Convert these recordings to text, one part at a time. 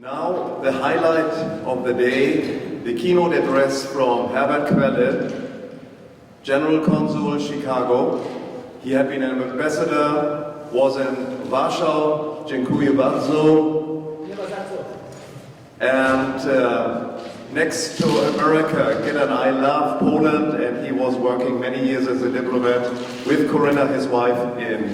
Now, the highlight of the day, the keynote address from Herbert Quelle, General Consul Chicago. He had been an ambassador, was in Warsaw, Dziękuję bardzo, and next to America. Gil and I love Poland, and he was working many years as a diplomat with Corinna, his wife, in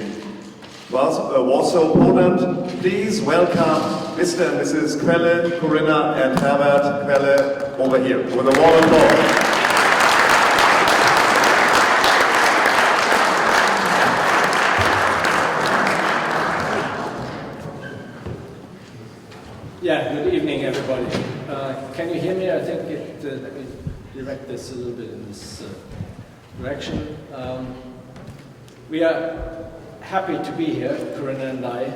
Warsaw, Poland. Please welcome Mr. and Mrs. Quelle, Corinna and Herbert Quelle over here with a warm applause. Yeah, good evening, everybody. Can you hear me? I think let me direct this a little bit in this direction. We are happy to be here, Corinna and I,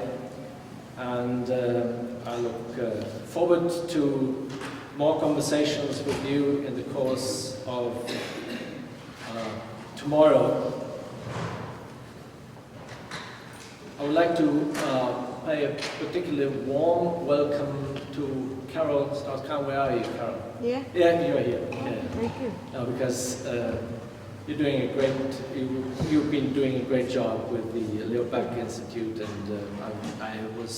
and I look forward to more conversations with you in the course of tomorrow. I would like to pay a particularly warm welcome to Carol Strauss-Kahn. Where are you, Carol? Yeah. Yeah, you're here. Yeah. Thank you. Because you're doing a great. You've been doing a great job with the Leo Back Institute, and I was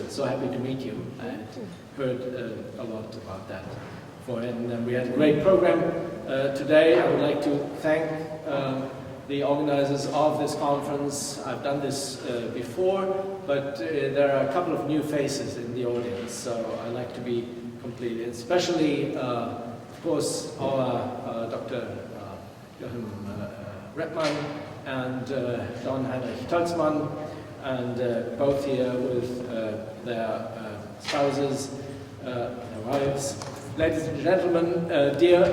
so happy to meet you. I heard a lot about that. And we had a great program today. I would like to thank the organizers of this conference. I've done this before, but there are a couple of new faces in the audience, so I like to be complete, especially, of course, our Dr. Joachim Redmann and Don Heinrich Tolzmann, and both here with their spouses, their wives. Ladies and gentlemen, dear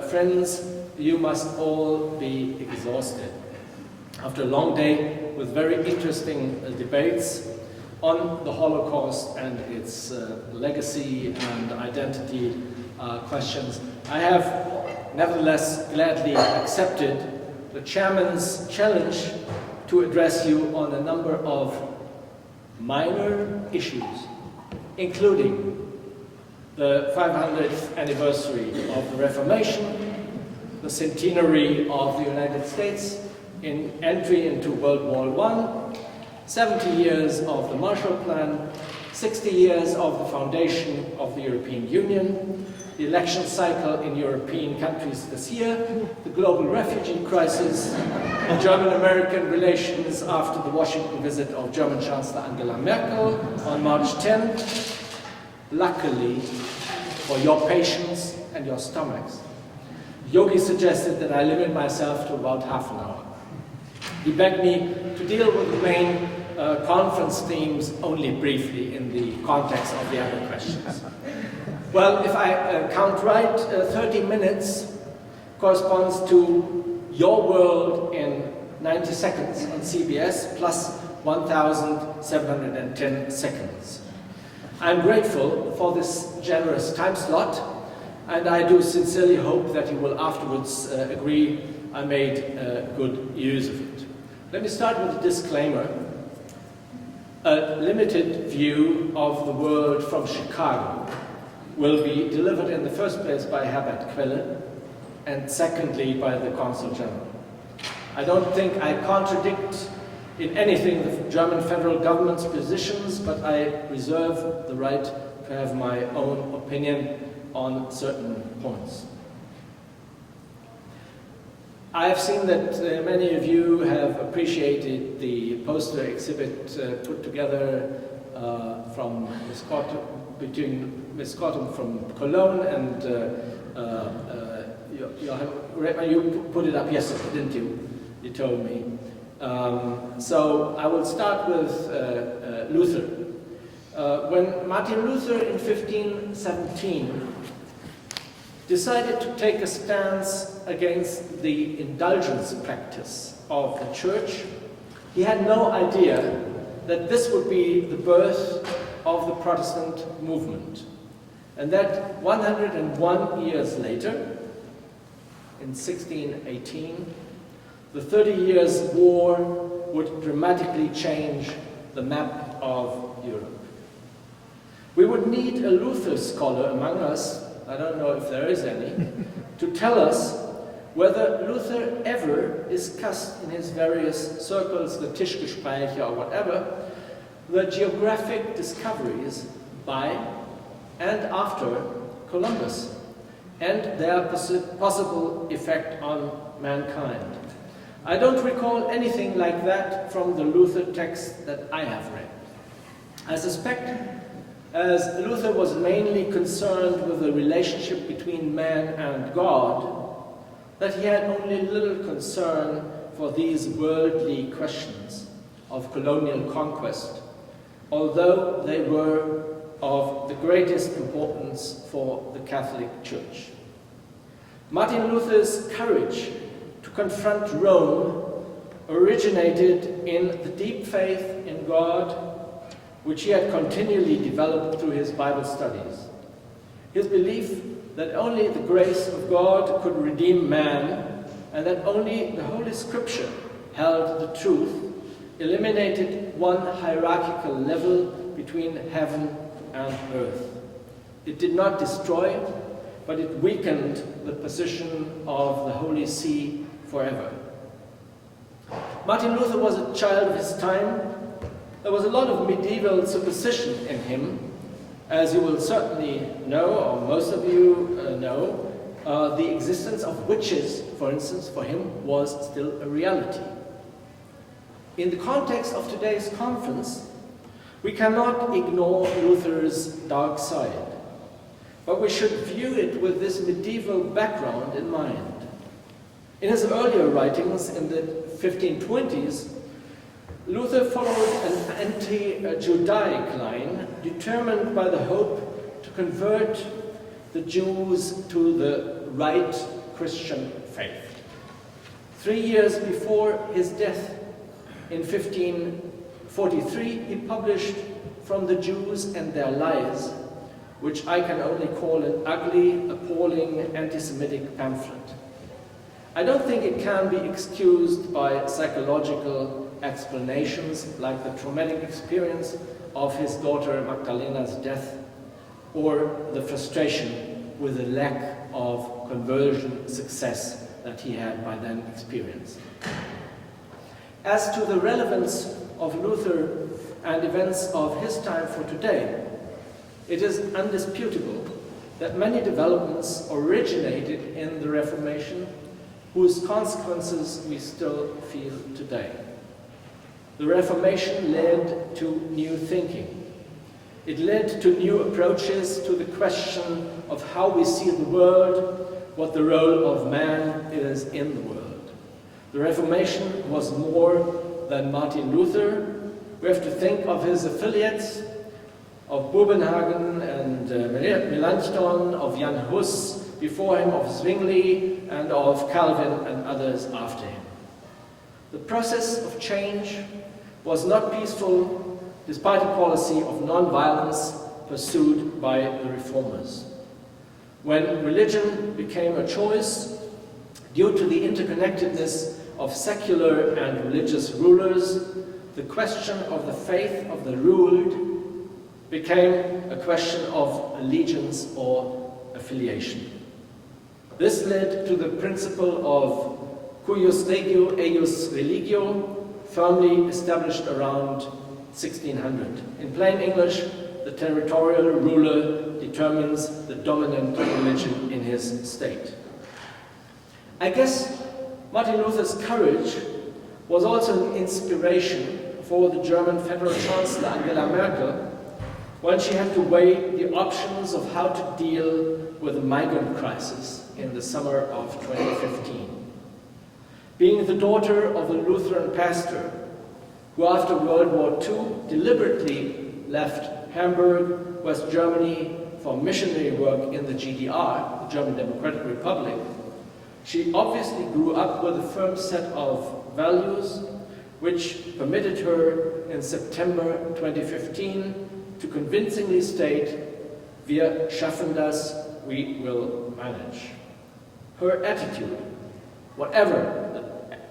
friends, you must all be exhausted after a long day with very interesting debates on the Holocaust and its legacy and identity questions. I have nevertheless gladly accepted the chairman's challenge to address you on a number of minor issues, including the 500th anniversary of the Reformation, the centenary of the United States in entry into World War I, 70 years of the Marshall Plan, 60 years of the foundation of the European Union, the election cycle in European countries this year, the global refugee crisis, German-American relations after the Washington visit of German Chancellor Angela Merkel on March 10th. Luckily, for your patience and your stomachs, Yogi suggested that I limit myself to about half an hour. He begged me to deal with the main conference themes only briefly in the context of the other questions. Well, if I count right, 30 minutes corresponds to your world in 90 seconds on CBS plus 1,710 seconds. I'm grateful for this generous time slot, and I do sincerely hope that you will afterwards agree I made good use of it. Let me start with a disclaimer. A limited view of the world from Chicago will be delivered in the first place by Herbert Quelle, and secondly by the Consul General. I don't think I contradict in anything the German federal government's positions, but I reserve the right to have my own opinion on certain points. I have seen that many of you have appreciated the poster exhibit put together from between Ms. Cotton from Cologne and you put it up yesterday, didn't you? You told me. So I will start with Luther. When Martin Luther in 1517 decided to take a stance against the indulgence practice of the church, he had no idea that this would be the birth of the Protestant movement, and that 101 years later, in 1618, the 30 Years' War would dramatically change the map of Europe. We would need a Luther scholar among us, I don't know if there is any, to tell us whether Luther ever discussed in his various circles, the Tischgespräche or whatever, the geographic discoveries by and after Columbus and their possible effect on mankind. I don't recall anything like that from the Luther text that I have read. I suspect, as Luther was mainly concerned with the relationship between man and God, that he had only little concern for these worldly questions of colonial conquest, although they were of the greatest importance for the Catholic Church. Martin Luther's courage to confront Rome originated in the deep faith in God, which he had continually developed through his Bible studies. His belief that only the grace of God could redeem man, and that only the Holy Scripture held the truth, eliminated one hierarchical level between heaven and earth. It did not destroy, but it weakened the position of the Holy See forever. Martin Luther was a child of his time. There was a lot of medieval superstition in him, as you will certainly know, or most of you know. The existence of witches, for instance, for him was still a reality. In the context of today's conference, we cannot ignore Luther's dark side, but we should view it with this medieval background in mind. In his earlier writings in the 1520s, Luther followed an anti-Judaic line determined by the hope to convert the Jews to the right Christian faith. 3 years before his death in 1543, he published From the Jews and Their Lies, which I can only call an ugly, appalling anti-Semitic pamphlet. I don't think it can be excused by psychological explanations like the traumatic experience of his daughter Magdalena's death, or the frustration with the lack of conversion success that he had by then experienced. As to the relevance of Luther and events of his time for today, it is undisputable that many developments originated in the Reformation whose consequences we still feel today. The Reformation led to new thinking. It led to new approaches to the question of how we see the world, what the role of man is in the world. The Reformation was more than Martin Luther. We have to think of his affiliates, of Bubenhagen and Melanchthon, of Jan Hus before him, of Zwingli, and of Calvin and others after him. The process of change was not peaceful, despite a policy of non-violence pursued by the reformers. When religion became a choice, due to the interconnectedness of secular and religious rulers, the question of the faith of the ruled became a question of allegiance or affiliation. This led to the principle of cuius regio, eius religio, firmly established around 1600. In plain English, the territorial ruler determines the dominant religion in his state. I guess Martin Luther's courage was also an inspiration for the German Federal Chancellor Angela Merkel when she had to weigh the options of how to deal with the migrant crisis in the summer of 2015. Being the daughter of a Lutheran pastor who after World War II deliberately left Hamburg, West Germany, for missionary work in the GDR, the German Democratic Republic, she obviously grew up with a firm set of values which permitted her in September 2015 to convincingly state, "Wir schaffen das, we will manage." Her attitude, whatever the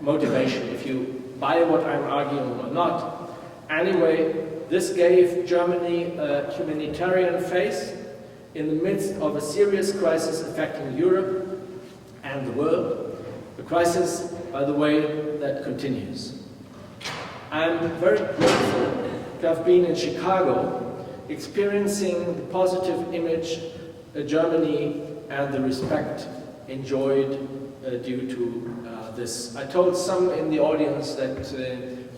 motivation, if you buy what I'm arguing or not, anyway, This gave Germany a humanitarian face in the midst of a serious crisis affecting Europe and the world, a crisis, by the way, that continues. I'm very grateful to have been in Chicago, experiencing the positive image Germany and the respect enjoyed due to this. I told some in the audience that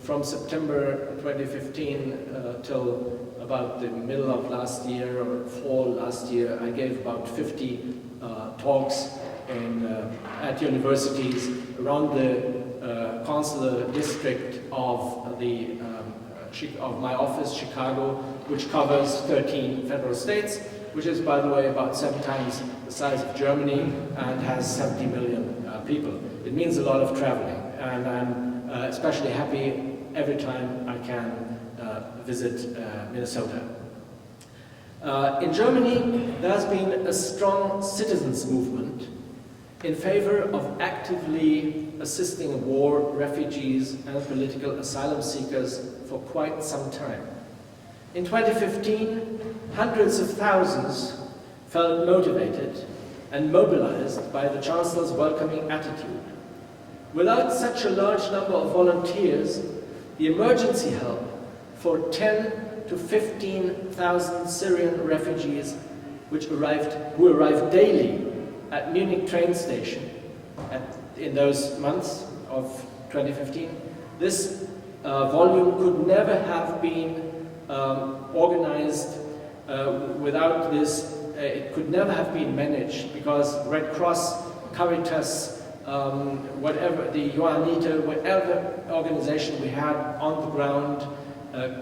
from September 2015 till about the middle of last year or fall last year, I gave about 50 talks at universities around the consular district of my office, Chicago, which covers 13 federal states, which is, by the way, about 7 times the size of Germany and has 70 million people. It means a lot of traveling, and I'm especially happy every time I can visit Minnesota. In Germany, there has been a strong citizens' movement in favor of actively assisting war, refugees, and political asylum seekers for quite some time. In 2015, hundreds of thousands felt motivated and mobilized by the Chancellor's welcoming attitude. Without such a large number of volunteers, the emergency help for 10 to 15,000 Syrian refugees who arrived daily at Munich train station in those months of 2015, this volume could never have been organized without this. It could never have been managed because Red Cross, Caritas, whatever, the Johanniter, whatever organization we had on the ground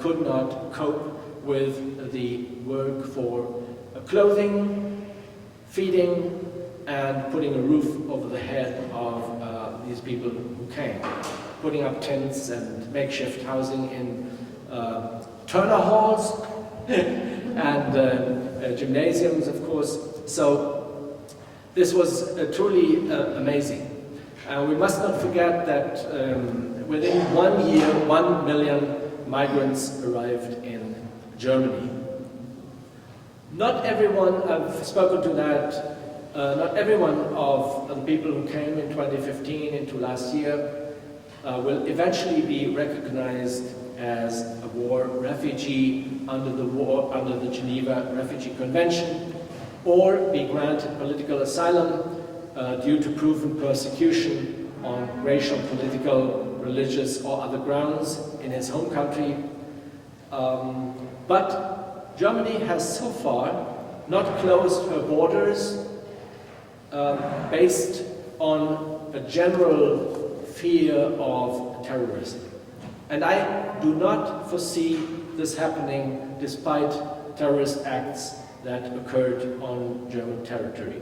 could not cope with the work for clothing, feeding, and putting a roof over the head of these people who came, putting up tents and makeshift housing in Turner halls and gymnasiums, of course. So this was truly amazing. We must not forget that within 1 year, 1 million migrants arrived in Germany. Not everyone, I've spoken to that, not everyone of the people who came in 2015 into last year will eventually be recognized as a war refugee under the Geneva Refugee Convention, or be granted political asylum due to proven persecution on racial, political, religious, or other grounds in his home country. But Germany has so far not closed her borders based on a general fear of terrorism. And I do not foresee this happening despite terrorist acts that occurred on German territory.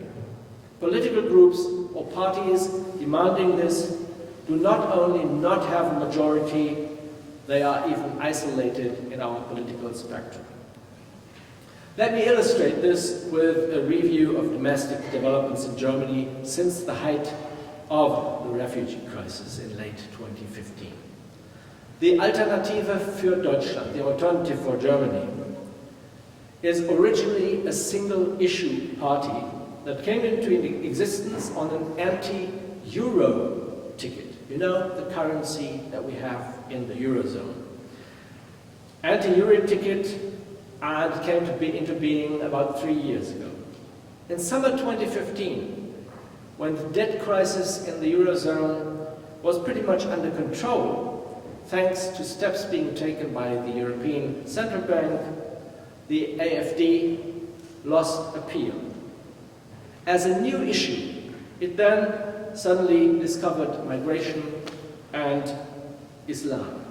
Political groups or parties demanding this do not only not have a majority, they are even isolated in our political spectrum. Let me illustrate this with a review of domestic developments in Germany since the height of the refugee crisis in late 2015. The Alternative für Deutschland, the Alternative for Germany, is originally a single-issue party that came into existence on an anti-Euro ticket. You know, the currency that we have in the Eurozone. Anti-Euro ticket came into being about 3 years ago. In summer 2015, when the debt crisis in the Eurozone was pretty much under control, thanks to steps being taken by the European Central Bank, the AfD lost appeal. As a new issue, it then suddenly discovered migration and Islam.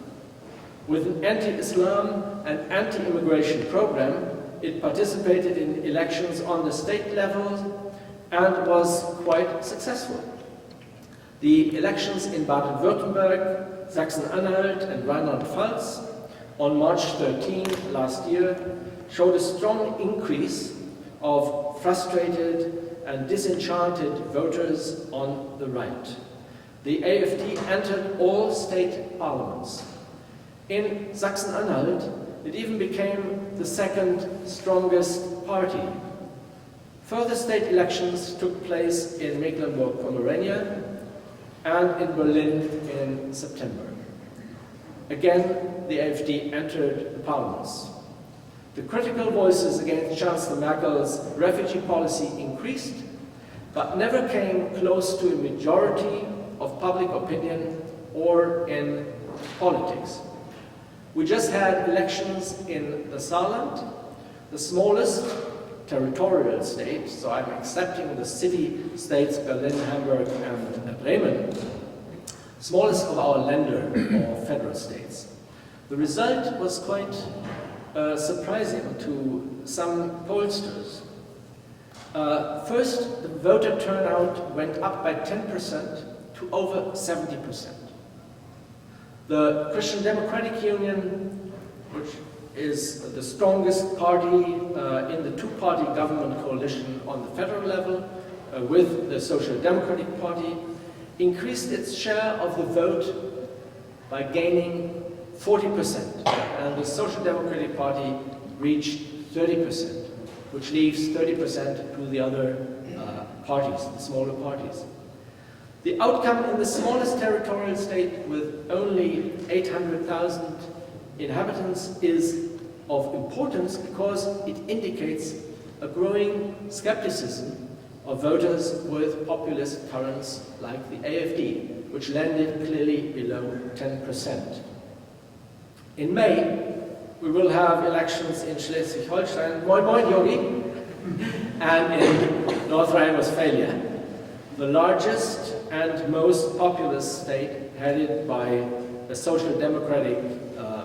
With an anti-Islam and anti-immigration program, it participated in elections on the state level and was quite successful. The elections in Baden-Württemberg, Sachsen-Anhalt and Rheinland-Pfalz on March 13 last year showed a strong increase of frustrated and disenchanted voters on the right. The AfD entered all state parliaments. In Sachsen-Anhalt, it even became the second strongest party. Further state elections took place in Mecklenburg-Pomerania and in Berlin in September. Again, the AfD entered the parliaments. The critical voices against Chancellor Merkel's refugee policy increased, but never came close to a majority of public opinion or in politics. We just had elections in the Saarland, the smallest territorial state, so I'm accepting the city-states Berlin, Hamburg, and Bremen, smallest of our Länder, or federal states. The result was quite surprising to some pollsters. First, the voter turnout went up by 10% to over 70%. The Christian Democratic Union, which is the strongest party in the two-party government coalition on the federal level, with the Social Democratic Party, increased its share of the vote by gaining 40%, and the Social Democratic Party reached 30%, which leaves 30% to the other parties, the smaller parties. The outcome in the smallest territorial state with only 800,000 inhabitants is of importance because it indicates a growing skepticism of voters with populist currents like the AfD, which landed clearly below 10%. In May, we will have elections in Schleswig-Holstein, moin moin Yogi, and in North Rhine-Westphalia, the largest and most populous state headed by the Social Democratic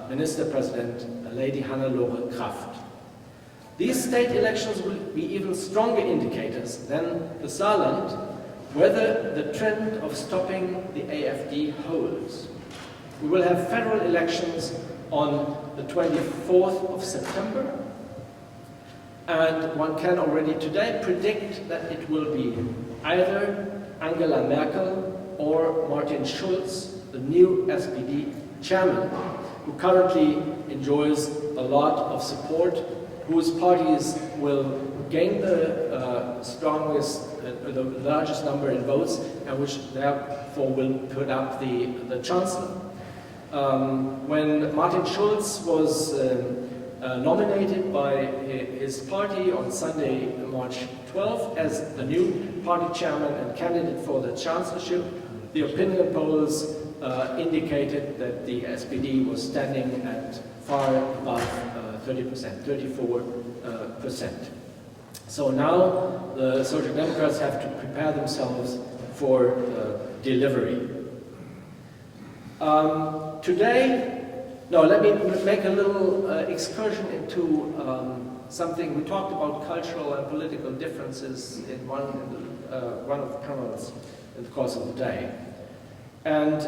Minister-President, Lady Hannelore Kraft. These state elections will be even stronger indicators than the Saarland whether the trend of stopping the AfD holds. We will have federal elections on the 24th of September, and one can already today predict that it will be either Angela Merkel or Martin Schulz, the new SPD chairman, who currently enjoys a lot of support, whose parties will gain the the largest number in votes, and which therefore will put up the chancellor. When Martin Schulz was nominated by his party on Sunday, March 12th, as the new party chairman and candidate for the chancellorship, the opinion polls indicated that the SPD was standing at far above 30%, 34%. So now the Social Democrats have to prepare themselves for delivery. Let me make a little excursion into something. We talked about cultural and political differences in one of the panels in the course of the day. And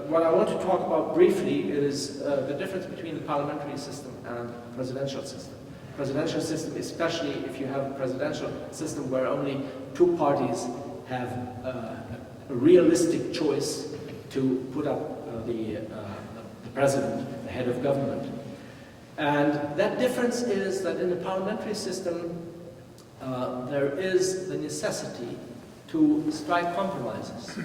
what I want to talk about briefly is the difference between the parliamentary system and the presidential system. Presidential system, especially if you have a presidential system where only two parties have a realistic choice to put up the president, the head of government. And that difference is that in the parliamentary system, there is the necessity to strike compromises.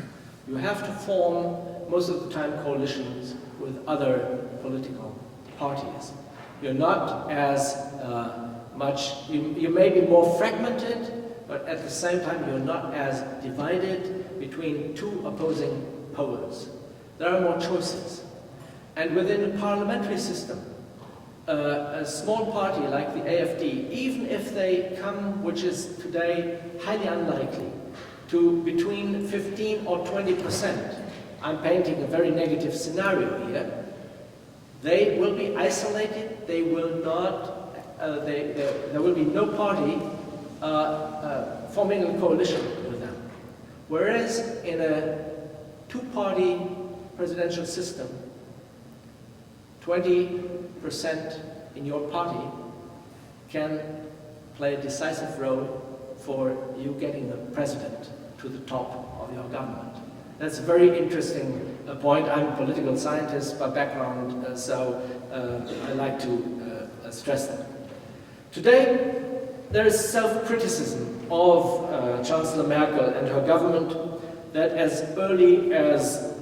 You have to form, most of the time, coalitions with other political parties. You're not as you may be more fragmented, but at the same time you're not as divided between two opposing poles. There are more choices. And within the parliamentary system, a small party like the AfD, even if they come, which is today highly unlikely, to between 15 or 20%, I'm painting a very negative scenario here, they will be isolated, they will not, there will be no party forming a coalition with them. Whereas in a two-party presidential system, 20% in your party can play a decisive role for you getting the president to the top of your government. That's a very interesting point. I'm a political scientist by background, so I like to stress that. Today, there is self-criticism of Chancellor Merkel and her government that as early as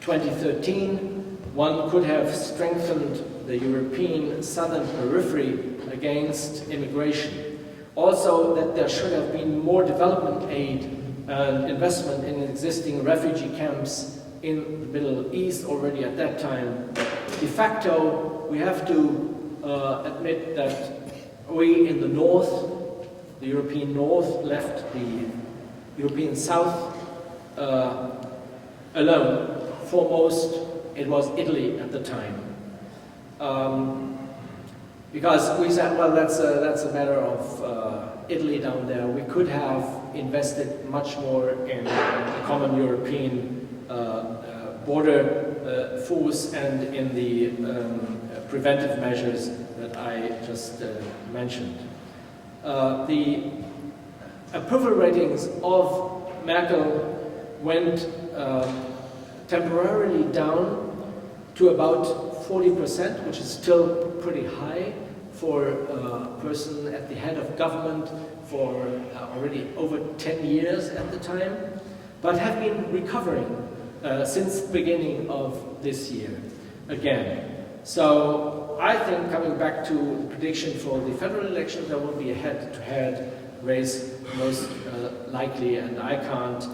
2013, one could have strengthened the European southern periphery against immigration. Also, that there should have been more development aid and investment in existing refugee camps in the Middle East already at that time. De facto, we have to admit that we in the north, the European north, left the European south alone. Foremost, it was Italy at the time. Because we said, well, that's a matter of Italy down there. We could have invested much more in a common European border force and in the preventive measures that I just mentioned. The approval ratings of Merkel went temporarily down to about 40%, which is still pretty high for a person at the head of government for already over 10 years at the time, but have been recovering since the beginning of this year again. So I think, coming back to the prediction for the federal election, there will be a head-to-head race most likely, and I can't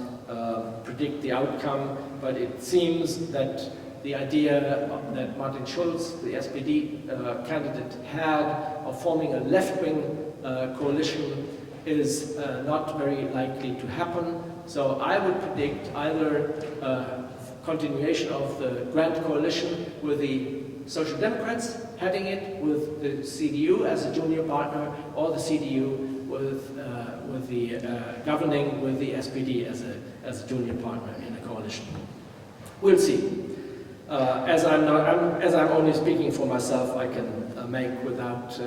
predict the outcome, but it seems that the idea that Martin Schulz, the SPD candidate, had of forming a left-wing coalition is not very likely to happen. So I would predict either continuation of the Grand Coalition with the Social Democrats heading it, with the CDU as a junior partner, or the CDU with the governing with the SPD as a junior partner in a coalition. We'll see. As I'm only speaking for myself, I can make without,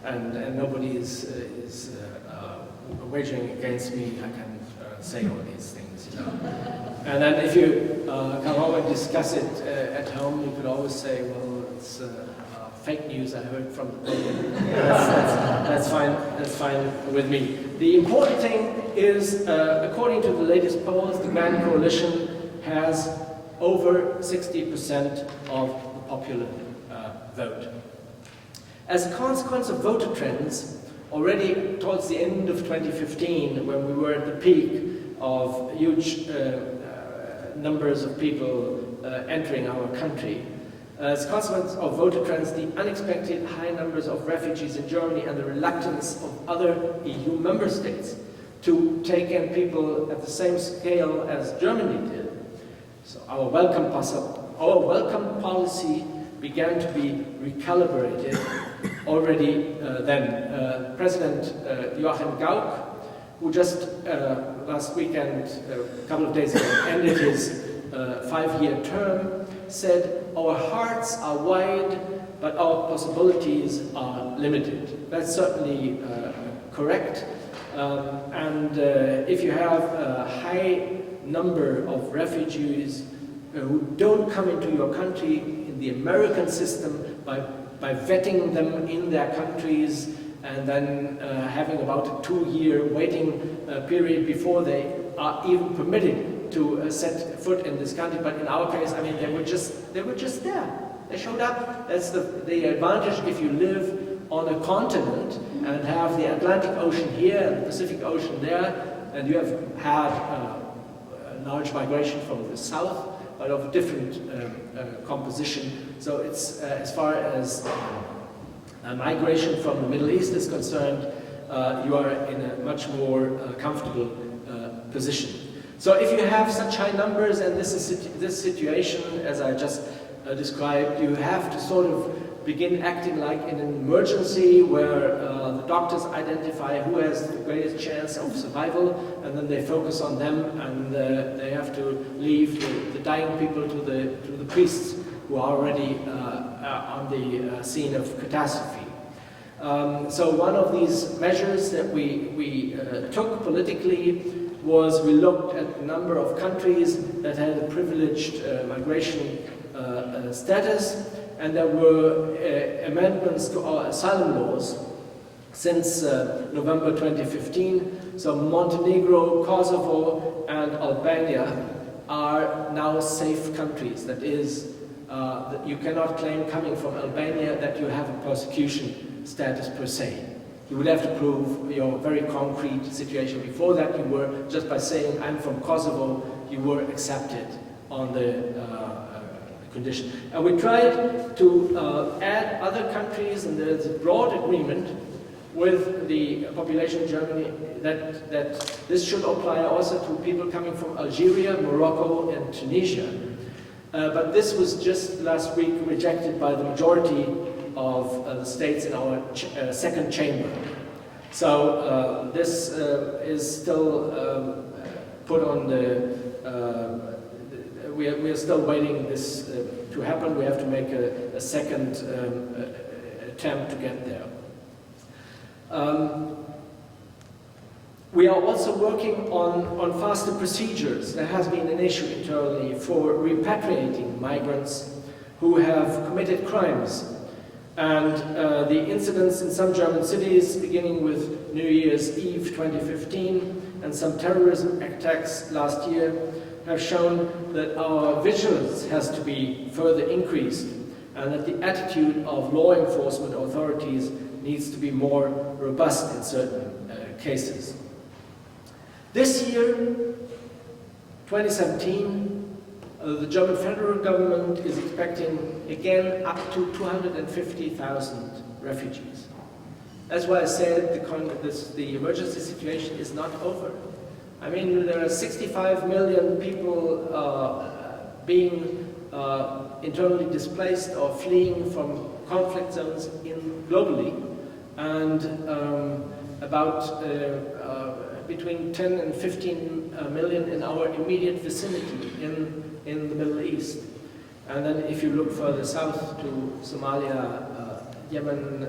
and nobody is waging against me. I can say all these things, you know. And then if you come home and discuss it at home, you could always say, well, it's fake news I heard from the podium. That's fine. That's fine with me. The important thing is, according to the latest polls, the Grand Coalition has over 60% of the popular vote. As a consequence of voter trends, already towards the end of 2015, when we were at the peak of huge numbers of people entering our country, as a consequence of voter trends, the unexpected high numbers of refugees in Germany and the reluctance of other EU member states to take in people at the same scale as Germany did, so our welcome policy began to be recalibrated already then. President Joachim Gauck, who just last weekend, a couple of days ago, ended his 5-year term, said, "Our hearts are wide, but our possibilities are limited." That's certainly correct. And if you have a high number of refugees who don't come into your country in the American system by vetting them in their countries and then having about a 2-year waiting period before they are even permitted to set foot in this country. But in our case, I mean, they were just there. They showed up. That's the advantage if you live on a continent and have the Atlantic Ocean here and the Pacific Ocean there, and you have had large migration from the south, but of a different composition. So it's as far as migration from the Middle East is concerned, you are in a much more comfortable position. So if you have such high numbers and this situation, as I just described, you have to sort of begin acting like in an emergency where the doctors identify who has the greatest chance of survival, and then they focus on them, and they have to leave the dying people to the priests who are already on the scene of catastrophe. So one of these measures that we took politically was we looked at a number of countries that had a privileged migration status, and there were amendments to our asylum laws since November 2015. So Montenegro, Kosovo, and Albania are now safe countries. That is, that you cannot claim coming from Albania that you have a persecution status per se. You would have to prove your very concrete situation. Before that, you were, just by saying, I'm from Kosovo, you were accepted on the condition. And we tried to add other countries, and there's a broad agreement with the population in Germany that this should apply also to people coming from Algeria, Morocco, and Tunisia. But this was just last week rejected by the majority of the states in our second chamber. So this is still put on the, we are still waiting this to happen. We have to make a second attempt to get there. We are also working on faster procedures. There has been an issue internally for repatriating migrants who have committed crimes. And the incidents in some German cities, beginning with New Year's Eve 2015 and some terrorism attacks last year, have shown that our vigilance has to be further increased and that the attitude of law enforcement authorities needs to be more robust in certain cases. This year, 2017, the German federal government is expecting, again, up to 250,000 refugees. That's why I said the emergency situation is not over. I mean, there are 65 million people being internally displaced or fleeing from conflict zones globally, and about between 10 and 15 million in our immediate vicinity in the Middle East. And then if you look further south to Somalia, Yemen,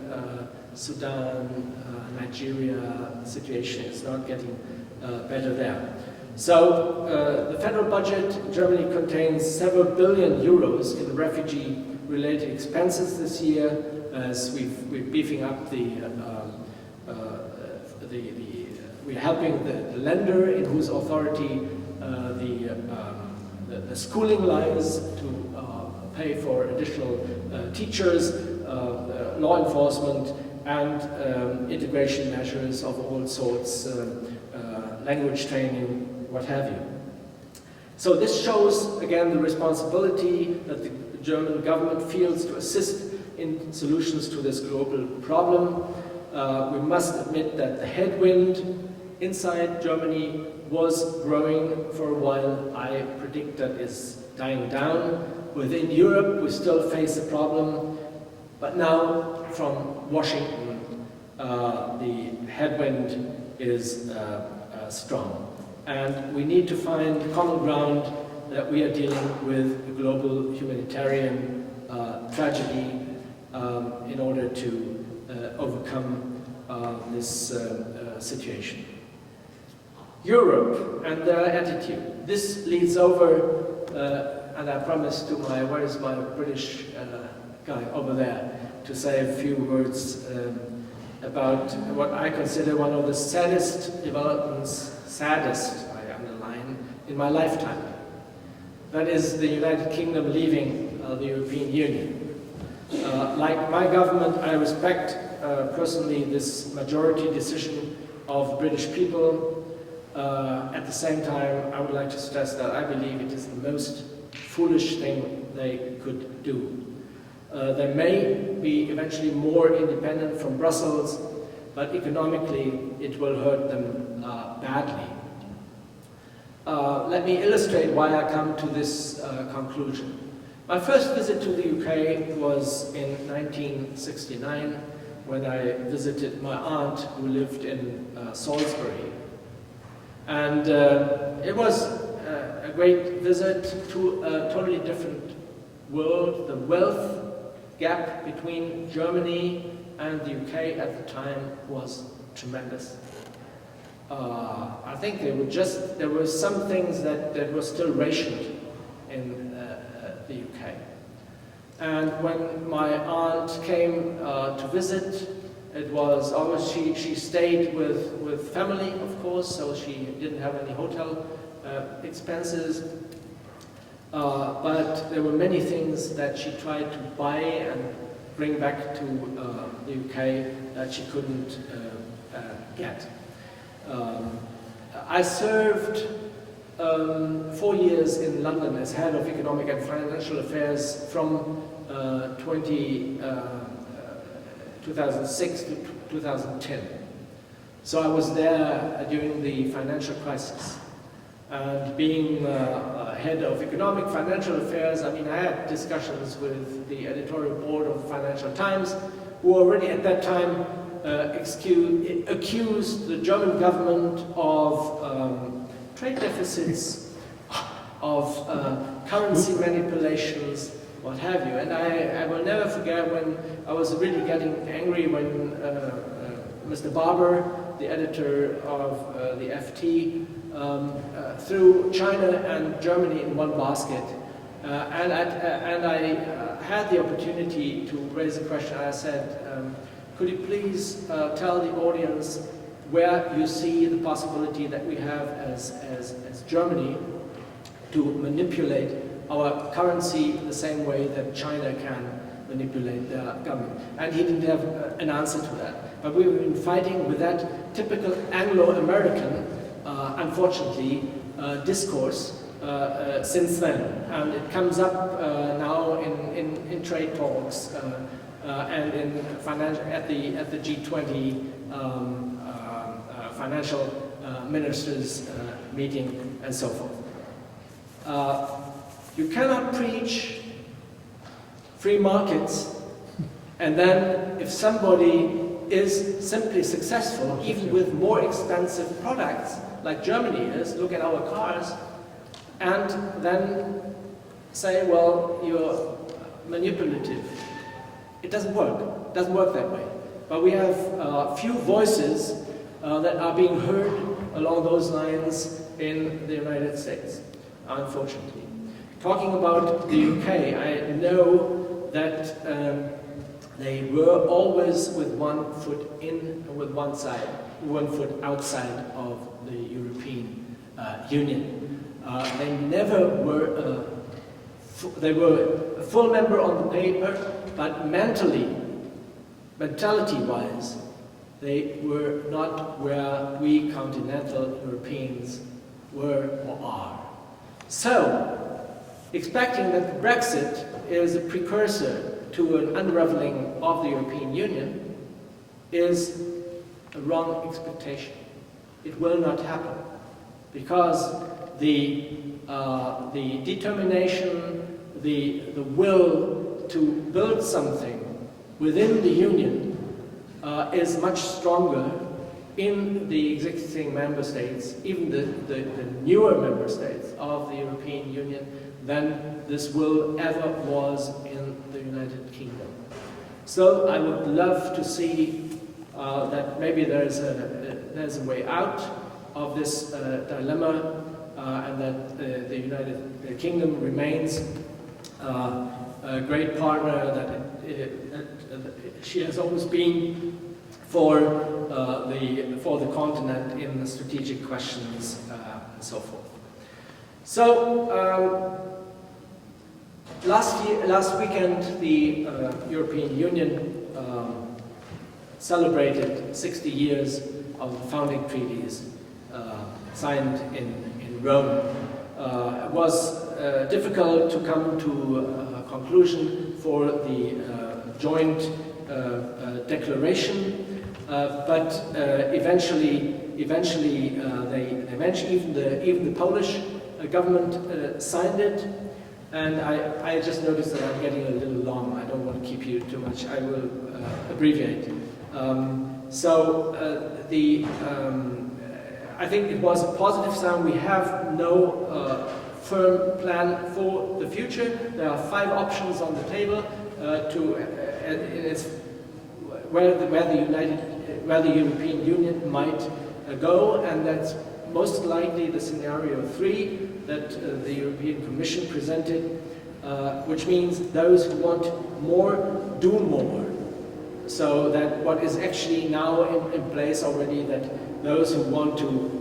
Sudan, Nigeria, the situation is not getting better there. So the federal budget in Germany contains several billion euros in refugee-related expenses this year, as we're beefing up we're helping the lender in whose authority the schooling lies to pay for additional teachers, law enforcement, and integration measures of all sorts, language training, what have you. So this shows, again, the responsibility that the German government feels to assist in solutions to this global problem. We must admit that the headwind inside Germany was growing for a while. I predict that is dying down. Within Europe, we still face a problem, but now from Washington, the headwind is strong. And we need to find common ground that we are dealing with a global humanitarian tragedy in order to overcome this situation. Europe and their attitude. This leads over, and I promised to where's my British guy over there, to say a few words about what I consider one of the saddest developments, saddest, I underline, in my lifetime. That is the United Kingdom leaving the European Union. Like my government, I respect personally this majority decision of the British people. At the same time, I would like to stress that I believe it is the most foolish thing they could do. They may be eventually more independent from Brussels, but economically it will hurt them badly. Let me illustrate why I come to this conclusion. My first visit to the UK was in 1969, when I visited my aunt who lived in Salisbury. And it was a great visit to a totally different world. The wealth gap between Germany and the UK at the time was tremendous. I think there were some things that were still rationed in the UK. And when my aunt came to visit, it was always, she stayed with family, of course, so she didn't have any hotel expenses. But there were many things that she tried to buy and bring back to the UK that she couldn't get. I served 4 years in London as head of economic and financial affairs from 2006 to 2010. So I was there during the financial crisis. And being head of economic financial affairs, I mean, I had discussions with the editorial board of the Financial Times, who already at that time accused the German government of trade deficits, of currency manipulations, what have you. And I will never forget when I was really getting angry when Mr. Barber, the editor of the FT, threw China and Germany in one basket. And I had the opportunity to raise a question. I said, could you please tell the audience where you see the possibility that we have as Germany to manipulate our currency the same way that China can manipulate their government? And he didn't have an answer to that. But we've been fighting with that typical Anglo-American, unfortunately, discourse since then. And it comes up now in trade talks and in at the G20 financial ministers meeting and so forth. You cannot preach free markets and then if somebody is simply successful, even with more expensive products, like Germany is, look at our cars, and then say, well, you're manipulative. It doesn't work. It doesn't work that way. But we have few voices that are being heard along those lines in the United States, unfortunately. Talking about the UK, I know that they were always with one foot in and with one foot outside of the European Union. They never were, they were a full member on the paper, but mentality-wise, they were not where we continental Europeans were or are. So, expecting that Brexit is a precursor to an unraveling of the European Union is a wrong expectation. It will not happen because the determination, the will to build something within the Union is much stronger in the existing member states, even the newer member states of the European Union, than this will ever was in the United Kingdom. So I would love to see that maybe there's a way out of this dilemma, and that the United Kingdom remains a great partner that she has always been for the continent in the strategic questions and so forth. So last weekend the European Union celebrated 60 years of the founding treaties signed in Rome. It was difficult to come to a conclusion for the joint declaration, but eventually even the Polish government signed it. And I just noticed that I'm getting a little long. I don't want to keep you too much. I will abbreviate. I think it was a positive sign. We have no firm plan for the future. There are 5 options on the table where the European Union might go, and that's most likely the scenario 3 that the European Commission presented, which means those who want more do more. So that what is actually now in place already, that those who want to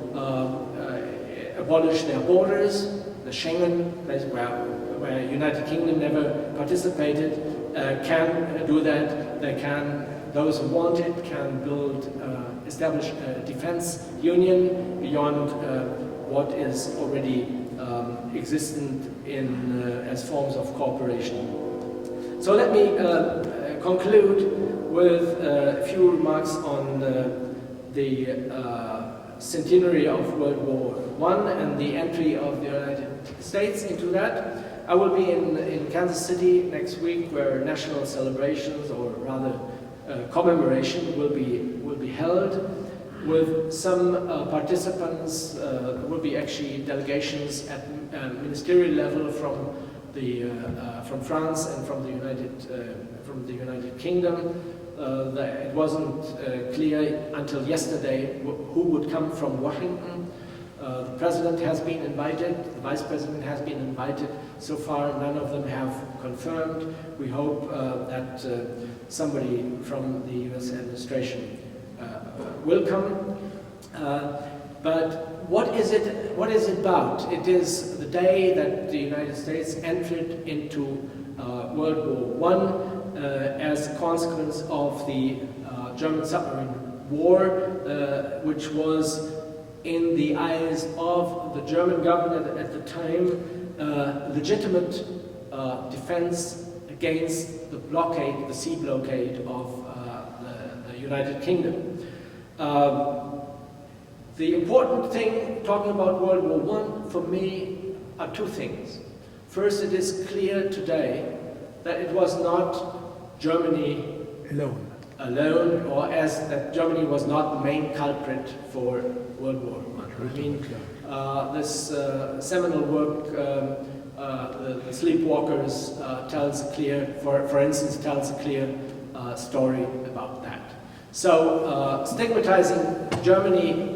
abolish their borders, the Schengen, place where United Kingdom never participated, can do that. Those who want it can establish a defense union beyond what is already existent as forms of cooperation. So let me conclude with a few remarks on the centenary of World War I and the entry of the United States into that. I will be in Kansas City next week, where national celebrations, or rather commemoration, will be held with some participants. There will be actually delegations at ministerial level from France and from the United Kingdom. It wasn't clear until yesterday who would come from Washington. The President has been invited, the Vice President has been invited. So far, none of them have confirmed. We hope that somebody from the US administration will come. But what is it about? It is the day that the United States entered into World War I as a consequence of the German submarine war, which was, in the eyes of the German government at the time, legitimate defense against the blockade, the sea blockade of the United Kingdom. The important thing, talking about World War I, for me, are two things. First, it is clear today that it was not Germany alone, or as that Germany was not the main culprit for World War I. I mean, this seminal work, the Sleepwalkers, tells a clear, for instance, tells a clear story about that. So stigmatizing Germany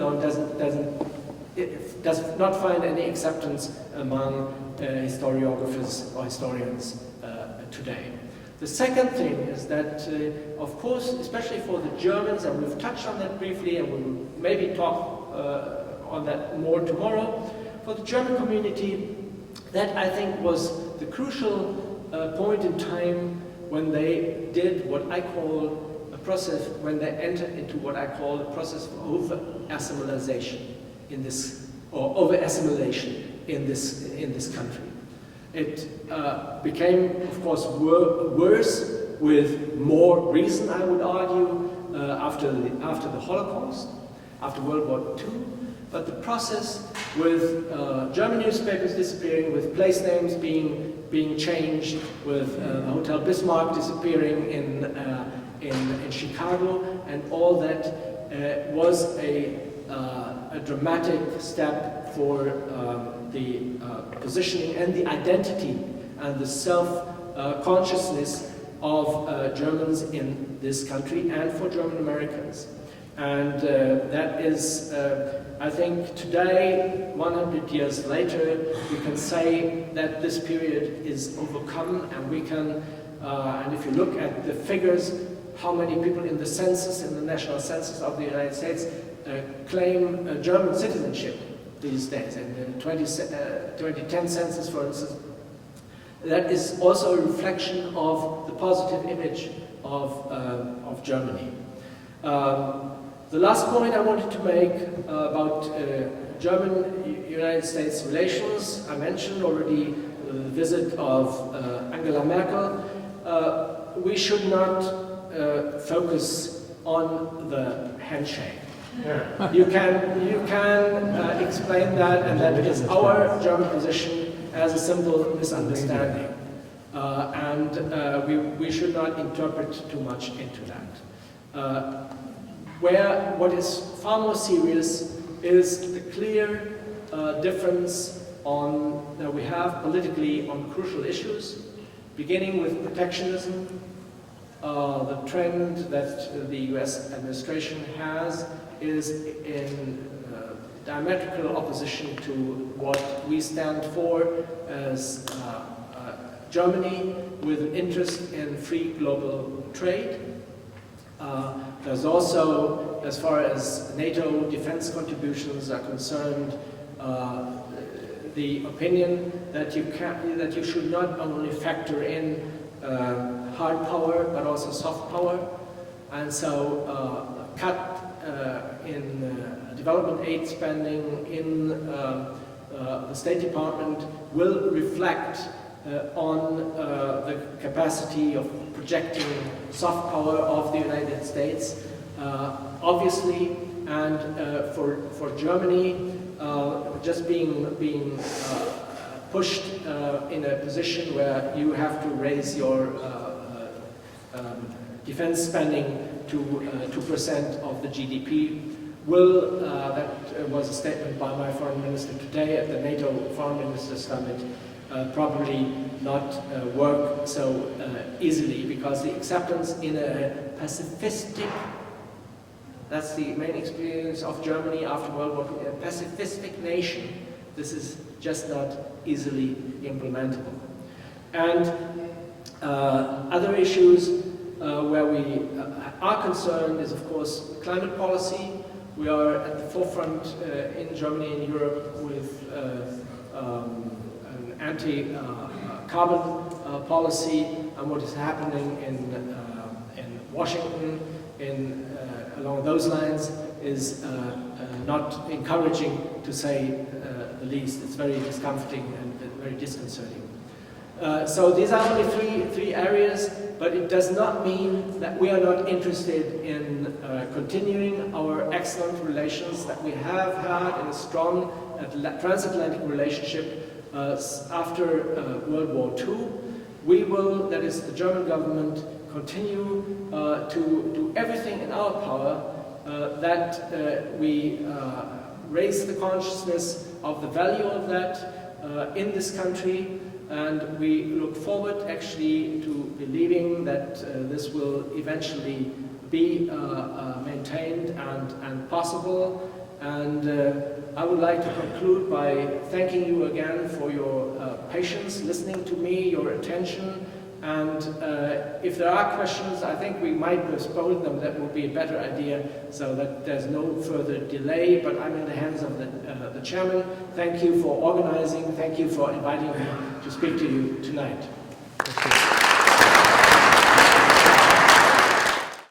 does not find any acceptance among historiographers or historians today. The second thing is that, of course, especially for the Germans, and we've touched on that briefly, and we will maybe talk on that more tomorrow, for the German community, that I think was the crucial point in time when they did what I call a process, when they entered into what I call a process of over-assimilation in this, or over-assimilation in this country. It became, of course, worse, with more reason, I would argue, after the Holocaust, after World War II. But the process with German newspapers disappearing, with place names being changed, with Hotel Bismarck disappearing in Chicago, and all that was a dramatic step for the positioning and the identity and the self-consciousness of Germans in this country, and for German Americans. And that is, I think today, 100 years later, we can say that this period is overcome, and we can, and if you look at the figures, how many people in the census, in the national census of the United States, claim German citizenship these days. And in the 2010 census, for instance, that is also a reflection of the positive image of Germany. The last point I wanted to make about German-United States relations, I mentioned already the visit of Angela Merkel. We should not focus on the handshake. Yeah. You can explain that, and that is our German position as a simple misunderstanding. We should not interpret too much into that. What is far more serious is the clear difference that we have politically on crucial issues, beginning with protectionism, the trend that the US administration has is in diametrical opposition to what we stand for as Germany, with an interest in free global trade. There's also, as far as NATO defense contributions are concerned, the opinion that you should not only factor in hard power but also soft power, and so cut in development aid spending in the State Department will reflect on the capacity of projecting soft power of the United States, obviously, and for Germany, just being pushed in a position where you have to raise your defense spending to 2% of the GDP will, that was a statement by my foreign minister today at the NATO Foreign Ministers Summit, probably not work so easily, because the acceptance in a pacifistic, that's the main experience of Germany after World War II, a pacifistic nation, this is just not easily implementable. And other issues where we are concerned is, of course, climate policy. We are at the forefront in Germany and Europe with an anti-carbon policy, and what is happening in Washington along those lines is not encouraging, to say the least. It's very discomforting and very disconcerting. So these are only three areas, but it does not mean that we are not interested in continuing our excellent relations that we have had in a strong transatlantic relationship after World War II. We will, that is the German government, continue to do everything in our power that we raise the consciousness of the value of that in this country, and we look forward actually to believing that this will eventually be maintained and possible. And I would like to conclude by thanking you again for your patience, listening to me, your attention. And if there are questions, I think we might postpone them. That would be a better idea, so that there's no further delay. But I'm in the hands of the chairman. Thank you for organizing. Thank you for inviting me to speak to you tonight. Thank you.